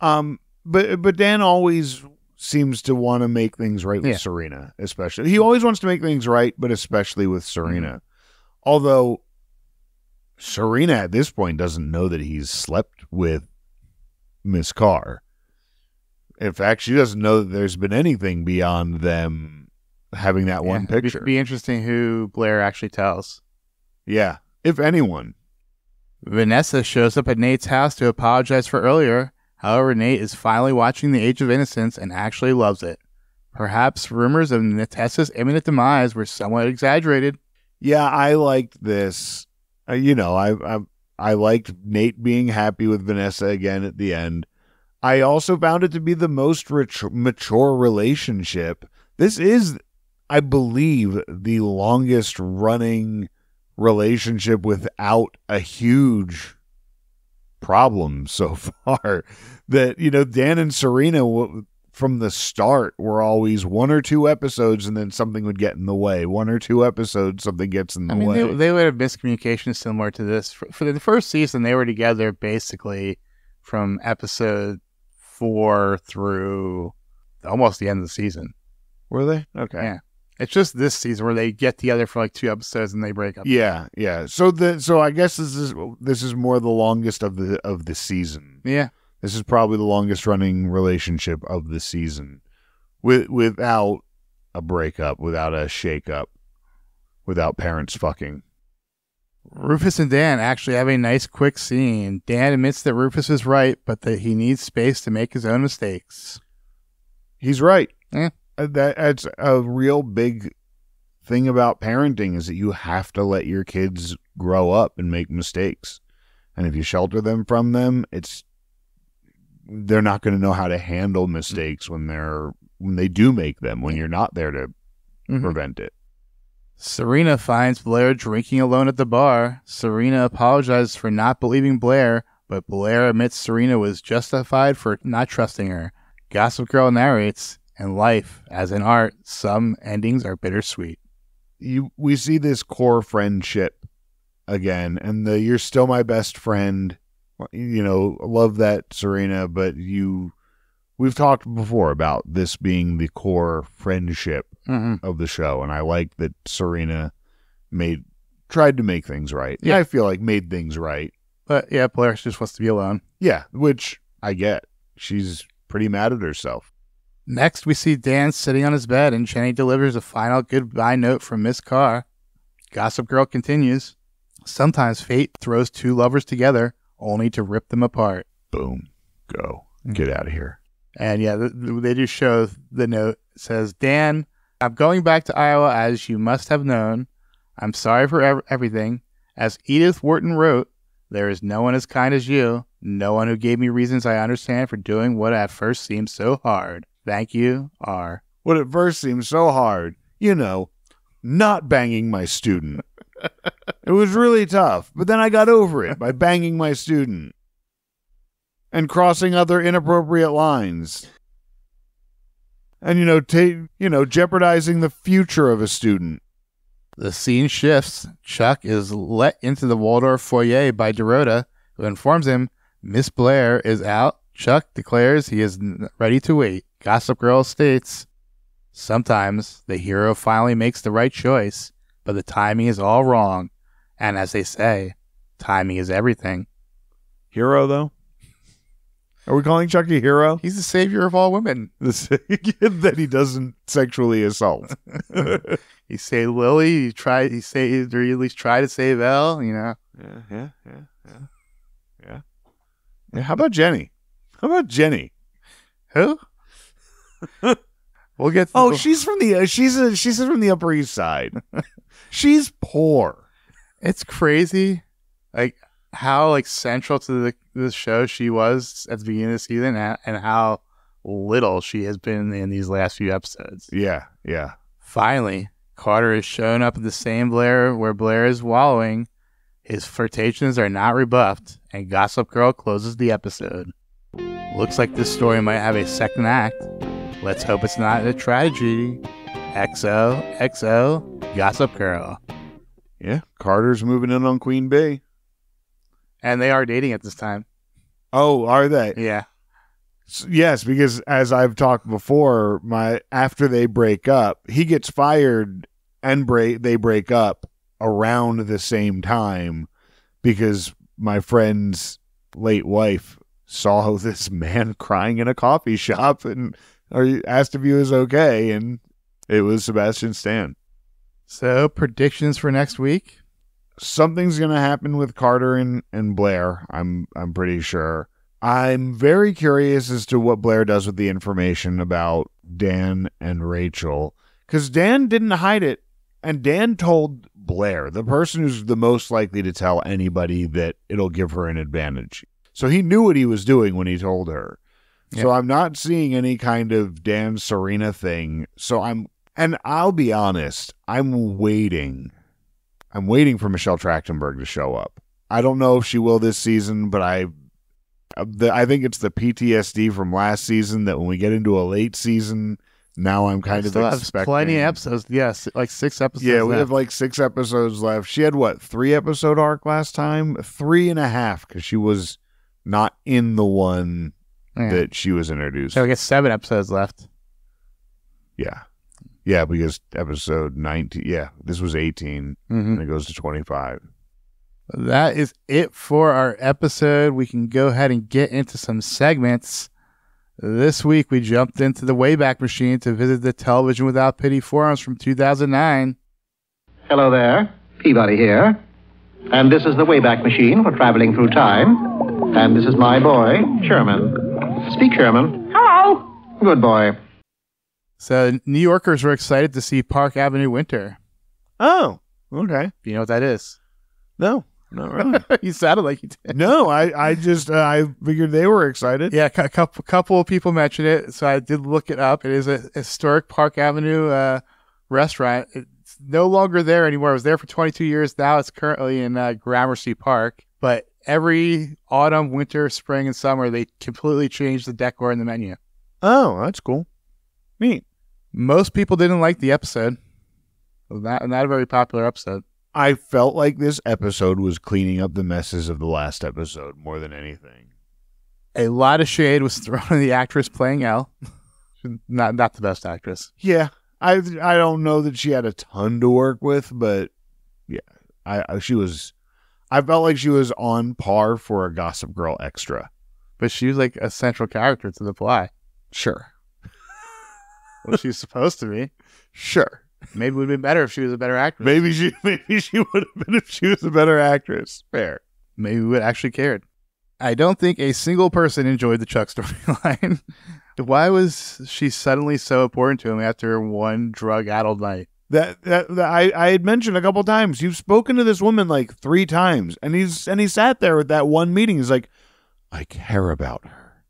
known. But Dan always seems to want to make things right with Serena, especially. He always wants to make things right, but especially with Serena. Although Serena at this point doesn't know that he's slept with Miss Carr. In fact, she doesn't know that there's been anything beyond them having that one picture. It'd be interesting who Blair actually tells. Yeah, if anyone. Vanessa shows up at Nate's house to apologize for earlier. However, Nate is finally watching The Age of Innocence and actually loves it. Perhaps rumors of Natessa's imminent demise were somewhat exaggerated. Yeah, I liked this. I liked Nate being happy with Vanessa again at the end. I also found it to be the most mature relationship. This is, I believe, the longest running relationship without a huge problem so far. That, Dan and Serena from the start were always one or two episodes and then something would get in the way. One or two episodes, something gets in the way. They would have miscommunication similar to this. For the first season, they were together basically from episode 4 through almost the end of the season. Were they? Okay. Yeah. It's just this season where they get together for like 2 episodes and they break up. Yeah. So I guess this is more the longest of the season. Yeah. This is probably the longest running relationship of the season, without a breakup, without a shakeup, without parents fucking. Rufus and Dan actually have a nice quick scene. Dan admits that Rufus is right, but that he needs space to make his own mistakes. He's right. Yeah. That's a real big thing about parenting, is that you have to let your kids grow up and make mistakes. And if you shelter them from them, they're not going to know how to handle mistakes when they do make them, when you're not there to prevent it. Serena finds Blair drinking alone at the bar. Serena apologizes for not believing Blair, but Blair admits Serena was justified for not trusting her. Gossip Girl narrates, in life, as in art, some endings are bittersweet. We see this core friendship again, and you're still my best friend. Love that, Serena, but we we've talked before about this being the core friendship of the show, and I like that Serena tried to make things right. Yeah. I feel like made things right. But yeah, Blair just wants to be alone. Yeah, which I get. She's pretty mad at herself. Next, we see Dan sitting on his bed, and Jenny delivers a final goodbye note from Miss Carr. Gossip Girl continues. Sometimes fate throws two lovers together, only to rip them apart. Boom. Go. Get out of here. And yeah, they do show the note. It says, Dan, I'm going back to Iowa, as you must have known. I'm sorry for everything. As Edith Wharton wrote, there is no one as kind as you. No one who gave me reasons I understand for doing what at first seemed so hard. Thank you, R. What at first seemed so hard, not banging my student. It was really tough, but then I got over it by banging my student and crossing other inappropriate lines. And, jeopardizing the future of a student. The scene shifts. Chuck is let into the Waldorf foyer by Dorota, who informs him Miss Blair is out. Chuck declares he is ready to wait. Gossip Girl states, sometimes the hero finally makes the right choice, but the timing is all wrong. And as they say, timing is everything. Hero, though? Are we calling Chuck a hero? He's the savior of all women. That he doesn't sexually assault. He saved Lily. He at least try to save Elle. Yeah. How about Jenny? Who? We'll get. She's from the Upper East Side. She's poor. It's crazy, how central to the show she was at the beginning of the season, and how little she has been in these last few episodes. Yeah. Finally, Carter is shown up at the same Blair where Blair is wallowing. His flirtations are not rebuffed, and Gossip Girl closes the episode. Looks like this story might have a second act. Let's hope it's not a tragedy. XOXO Gossip Girl. Yeah, Carter's moving in on Queen Bee. And they are dating at this time. Oh, are they? Yeah. Yes, because as I've talked before, after they break up, he gets fired and they break up around the same time because my friend's late wife saw this man crying in a coffee shop and asked if he was okay, and it was Sebastian Stan. So, predictions for next week? Something's going to happen with Carter and Blair, I'm pretty sure. I'm very curious as to what Blair does with the information about Dan and Rachel, because Dan didn't hide it, and Dan told Blair, the person who's the most likely to tell anybody that it'll give her an advantage. So he knew what he was doing when he told her. Yeah. So I'm not seeing any kind of Dan Serena thing. And I'll be honest, I'm waiting for Michelle Trachtenberg to show up. I don't know if she will this season, but I think it's the PTSD from last season that when we get into a late season, now I'm kind of expecting. Plenty of episodes. Yes, 6 episodes Yeah, we have 6 episodes left. She had, 3-episode arc last time? 3.5, because she was not in the one that she was introduced. So I guess 7 episodes left. Yeah. Yeah, because episode 19, this was 18, and it goes to 25. That is it for our episode. We can go ahead and get into some segments. This week, we jumped into the Wayback Machine to visit the Television Without Pity forums from 2009. Hello there, Peabody here. And this is the Wayback Machine for traveling through time. And this is my boy, Sherman. Speak, Sherman. Hello. Good boy. So, New Yorkers were excited to see Park Avenue Winter. Oh, okay. Do you know what that is? No, not really. You sounded like you did. No, I figured they were excited. Yeah, a couple of people mentioned it, so I did look it up. It is a historic Park Avenue restaurant. It's no longer there anymore. It was there for 22 years. Now it's currently in Gramercy Park. But every autumn, winter, spring, and summer, they completely changed the decor and the menu. Oh, that's cool. Neat. Most people didn't like the episode. Not a very popular episode. I felt like this episode was cleaning up the messes of the last episode more than anything. A lot of shade was thrown at the actress playing Elle. Not the best actress. Yeah, I don't know that she had a ton to work with, but yeah, I felt like she was on par for a Gossip Girl extra. But she was like a central character to the plot. Sure. Well, she's supposed to be. Sure. Maybe it would have been better if she was a better actress. Maybe she would have been if she was a better actress. Fair. Maybe we would actually cared. I don't think a single person enjoyed the Chuck storyline. Why was she suddenly so important to him after one drug-addled night? That I had mentioned a couple times. You've spoken to this woman like 3 times, and he sat there at that one meeting. He's like, I care about her.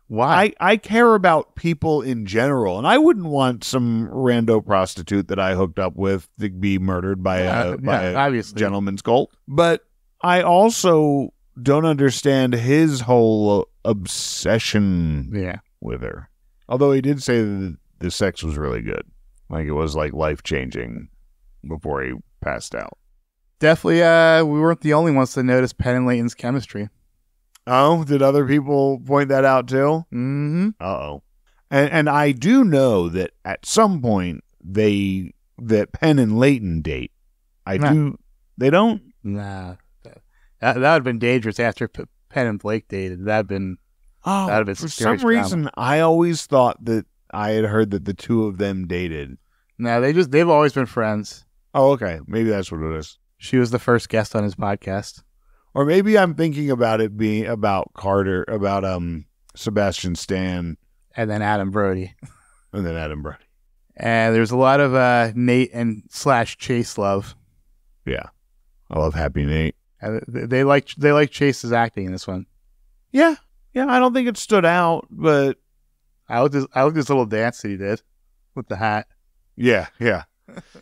Why? I care about people in general, and I wouldn't want some rando prostitute that I hooked up with to be murdered by a obviously gentleman's cult. But I also don't understand his whole obsession with her. Although he did say that the sex was really good. Like it was like life-changing before he passed out. Definitely, we weren't the only ones to notice Penn and Layton's chemistry. Oh, did other people point that out too? Mm-hmm. Uh-oh. And I do know that at some point that Penn and Layton date. They don't? Nah. That would have been dangerous after Penn and Blake dated. That'd been for some reason, I always thought that I had heard that the two of them dated. No, they've always been friends. Oh, okay. Maybe that's what it is. She was the first guest on his podcast. Or maybe I'm thinking about it being about Carter, about Sebastian Stan. And then Adam Brody. And there's a lot of Nate and / Chase love. Yeah. I love Happy Nate. They like Chase's acting in this one. Yeah. Yeah, I don't think it stood out, but I like this little dance that he did with the hat. Yeah, yeah.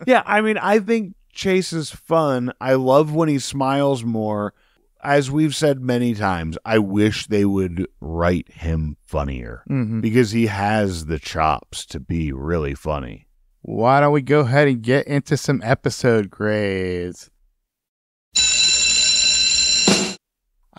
Yeah, I mean, I think Chase is fun. I love when he smiles more. As we've said many times, I wish they would write him funnier because he has the chops to be really funny. Why don't we go ahead and get into some episode grades?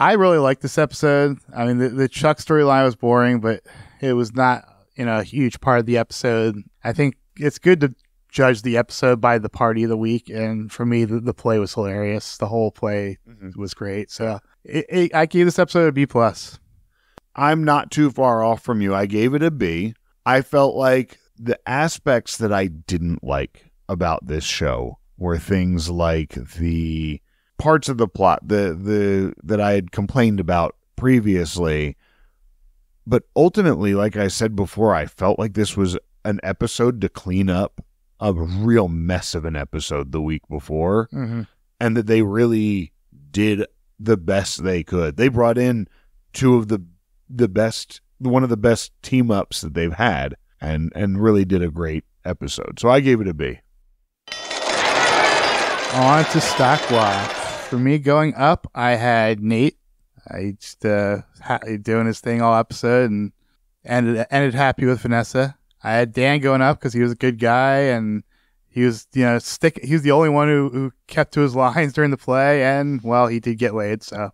I really like this episode. I mean, the Chuck storyline was boring, but it was not, a huge part of the episode. I think it's good to judge the episode by the party of the week, and for me, the play was hilarious. The whole play was great. So I gave this episode a B+. I'm not too far off from you. I gave it a B. I felt like the aspects that I didn't like about this show were things like the parts of the plot that I had complained about previously. But ultimately, like I said before, I felt like this was an episode to clean up a real mess of an episode the week before, and that they really did the best they could. They brought in two of the best, one of the best team ups that they've had, and really did a great episode. So I gave it a B. On to stock watch. For me, going up, I had Nate. I just doing his thing all episode and ended happy with Vanessa. I had Dan going up because he was a good guy and he was, he was the only one who kept to his lines during the play, and well, he did get laid. So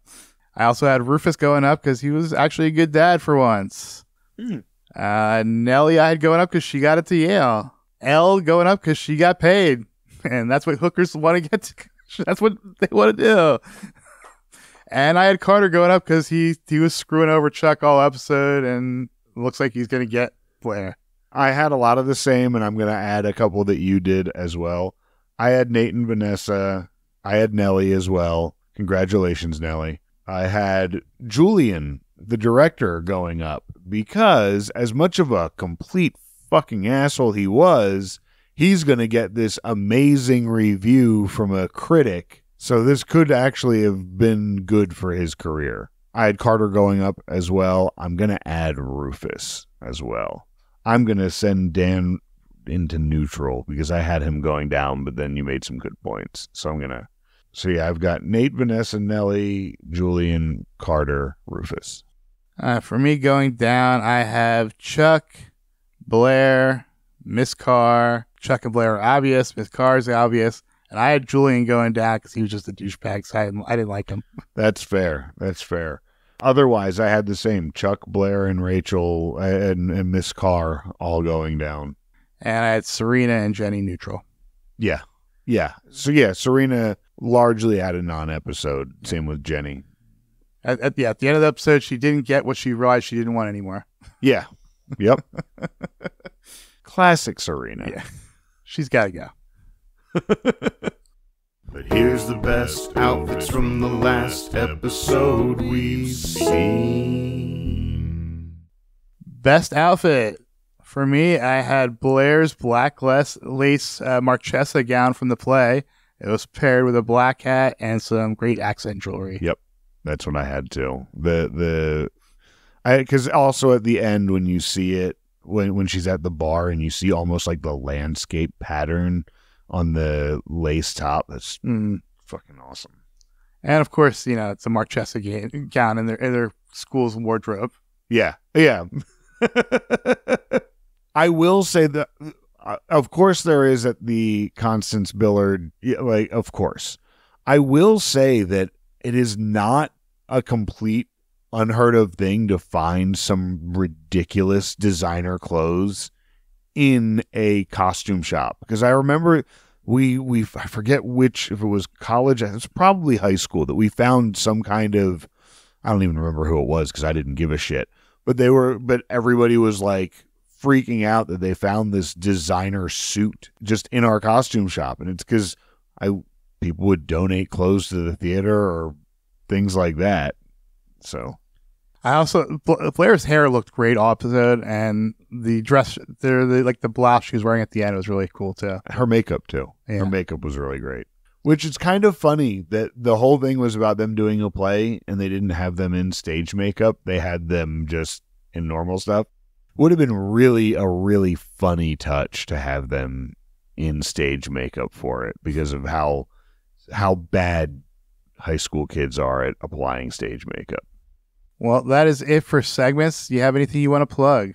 I also had Rufus going up because he was actually a good dad for once. Nellie I had going up because she got it to Yale. Elle going up because she got paid, and that's what hookers want to get to. That's what they want to do. And I had Carter going up because he was screwing over Chuck all episode, and looks like he's going to get Blair. I had a lot of the same, and I'm going to add a couple that you did as well. I had Nate and Vanessa. I had Nellie as well. Congratulations, Nellie. I had Julian, the director, going up because as much of a complete fucking asshole he was, he's going to get this amazing review from a critic. So this could actually have been good for his career. I had Carter going up as well. I'm going to add Rufus as well. I'm going to send Dan into neutral because I had him going down, but then you made some good points. So yeah, I've got Nate, Vanessa, Nellie, Julian, Carter, Rufus. For me going down, I have Chuck, Blair, Miss Carr. Chuck and Blair are obvious. Miss Carr is obvious. And I had Julian going down because he was just a douchebag, so I didn't like him. That's fair. Otherwise, I had the same Chuck, Blair, and Rachel and Miss Carr all going down. And I had Serena and Jenny neutral. Yeah. Yeah. So, yeah, Serena largely had a non-episode. Same with Jenny. At the end of the episode, she didn't get what she realized she didn't want anymore. Yeah. Yep. Classic Serena. Yeah. She's got to go. But here's the best outfits from the last episode we've seen. Best outfit. For me, I had Blair's black lace Marchesa gown from the play. It was paired with a black hat and some great accent jewelry. Yep. That's what I had too. Because also at the end when you see it, when she's at the bar and you see almost like the landscape pattern on the lace top, that's fucking awesome. And of course, it's a Marchesa gown in their school's wardrobe. Yeah, yeah. I will say that, of course, there is at the Constance Billard. Of course, I will say that it is not a complete unheard of thing to find some ridiculous designer clothes in a costume shop. Because I remember I forget if it was college, it was probably high school, that we found some kind of, I don't even remember who it was because I didn't give a shit. But everybody was like freaking out that they found this designer suit just in our costume shop. And it's because people would donate clothes to the theater or things like that. So Blair's hair looked great all episode, and the dress, the blouse she was wearing at the end was really cool too. Her makeup too. Yeah. Her makeup was really great. Which is kind of funny that the whole thing was about them doing a play and they didn't have them in stage makeup. They had them just in normal stuff. Would have been a really funny touch to have them in stage makeup for it because of how bad high school kids are at applying stage makeup. Well, that is it for segments. Do you have anything you want to plug?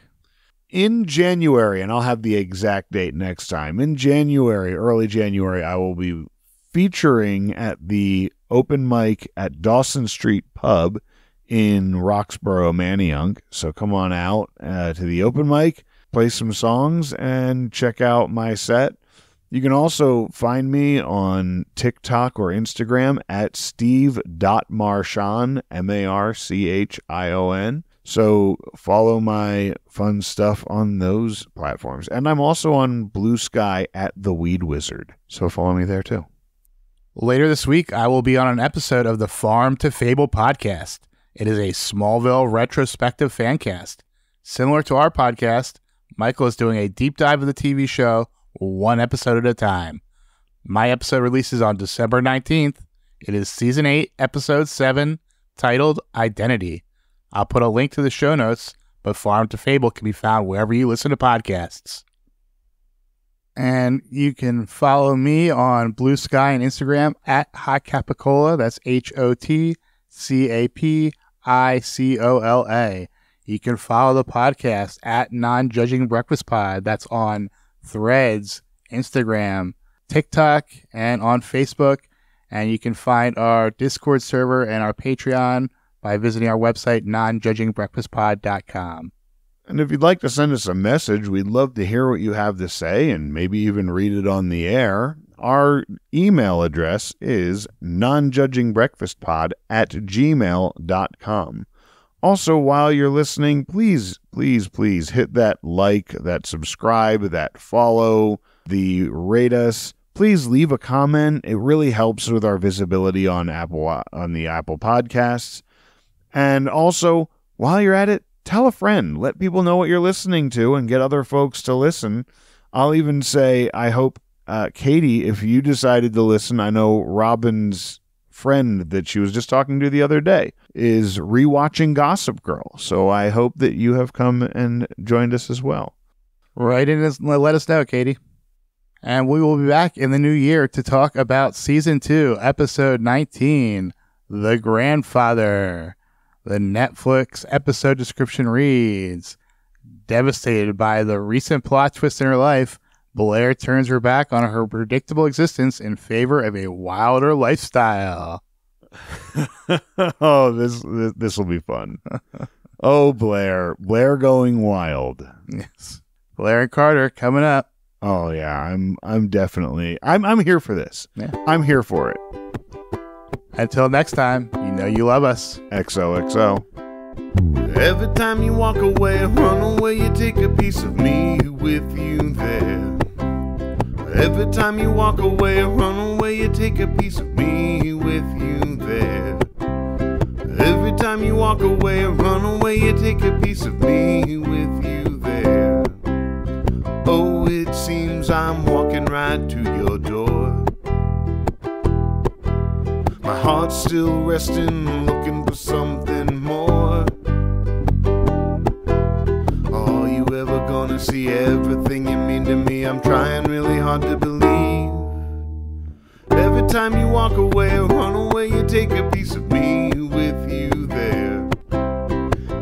In January, and I'll have the exact date next time, in January, early January, I will be featuring at the open mic at Dawson Street Pub in Roxborough, Manayunk. So come on out to the open mic, play some songs, and check out my set. You can also find me on TikTok or Instagram at steve.marchion, Marchion. So follow my fun stuff on those platforms. And I'm also on Blue Sky at The Weed Wizard. So follow me there too. Later this week, I will be on an episode of the Farm to Fable podcast. It is a Smallville retrospective fan cast. Similar to our podcast, Michael is doing a deep dive of the TV show, one episode at a time. My episode releases on December 19th. It is Season 8, Episode 7, titled Identity. I'll put a link to the show notes, but Farm to Fable can be found wherever you listen to podcasts. And you can follow me on Blue Sky and Instagram at Hot Capicola. That's HOTCAPICOLA. You can follow the podcast at Non-Judging Breakfast Pod. That's on Threads, Instagram, TikTok, and on Facebook. And you can find our Discord server and our Patreon by visiting our website, nonjudgingbreakfastpod.com. And if you'd like to send us a message, we'd love to hear what you have to say and maybe even read it on the air. Our email address is nonjudgingbreakfastpod@gmail.com. Also, while you're listening, please hit that like, that subscribe, that follow, the rate us. Please leave a comment. It really helps with our visibility on the Apple Podcasts. And also, while you're at it, tell a friend. Let people know what you're listening to and get other folks to listen. I'll even say, I hope, Katie, if you decided to listen, I know Robin's friend that she was just talking to the other day is rewatching Gossip Girl. So I hope that you have come and joined us as well. Right in, let us know, Katie. And we will be back in the new year to talk about Season 2, Episode 19, The Grandfather. The Netflix episode description reads, devastated by the recent plot twist in her life, Blair turns her back on her predictable existence in favor of a wilder lifestyle. Oh, this will be fun. Oh, Blair going wild. Yes. Blair and Carter coming up. Oh yeah, I'm definitely I'm here for this. Yeah. I'm here for it. Until next time, you know you love us. XOXO. Every time you walk away, run away, you take a piece of me with you there. Every time you walk away, run away, you take a piece of me with you there. Every time you walk away, run away, you take a piece of me with you there. Oh, it seems I'm walking right to your door. My heart's still resting, looking for something more. Are you ever gonna see everything you mean to me? I'm trying really hard to believe. Every time you walk away, run away, you take a piece of me with you there.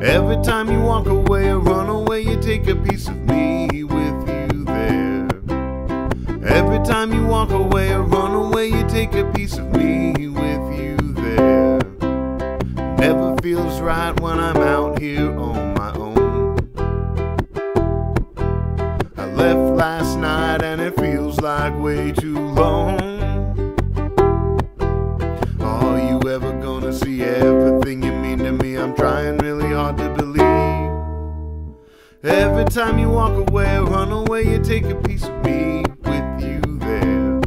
Every time you walk away, run away, you take a piece of me with you there. Every time you walk away, run away, you take a piece of me with you there. Never feels right when I'm out here on my own. I left last night and it feels like way too long. Are you ever gonna see everything you mean to me? I'm trying really hard to believe. Every time you walk away, run away, you take a piece of me with you there.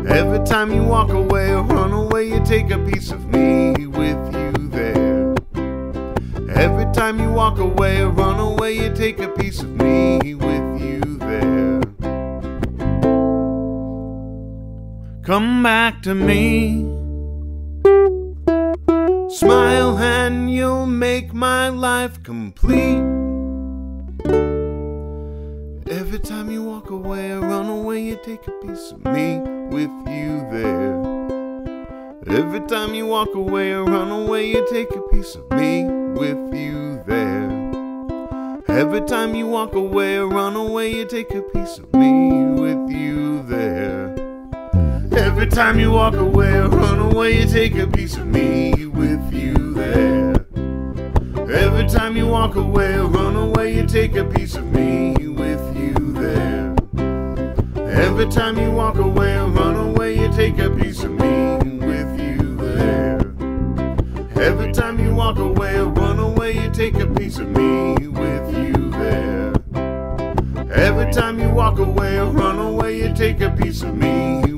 Every time you walk away, run away, you take a piece of me with you there. Every time you walk away, run away, you take a piece of me with you there. Come back to me. Smile and you'll make my life complete. Every time you walk away or run away, you take a piece of me with you there. Every time you walk away or run away, you take a piece of me with you there. Every time you walk away or run away, you take a piece of me with you there. Every time you walk away or run away, you take a piece of me with you there. Every time you walk away or run away, you take a piece of me with you there. Every time you walk away or run away, you take a piece of me with you there. Every time you walk away or run away, you take a piece of me with you there. Every time you walk away or run away, you take a piece of me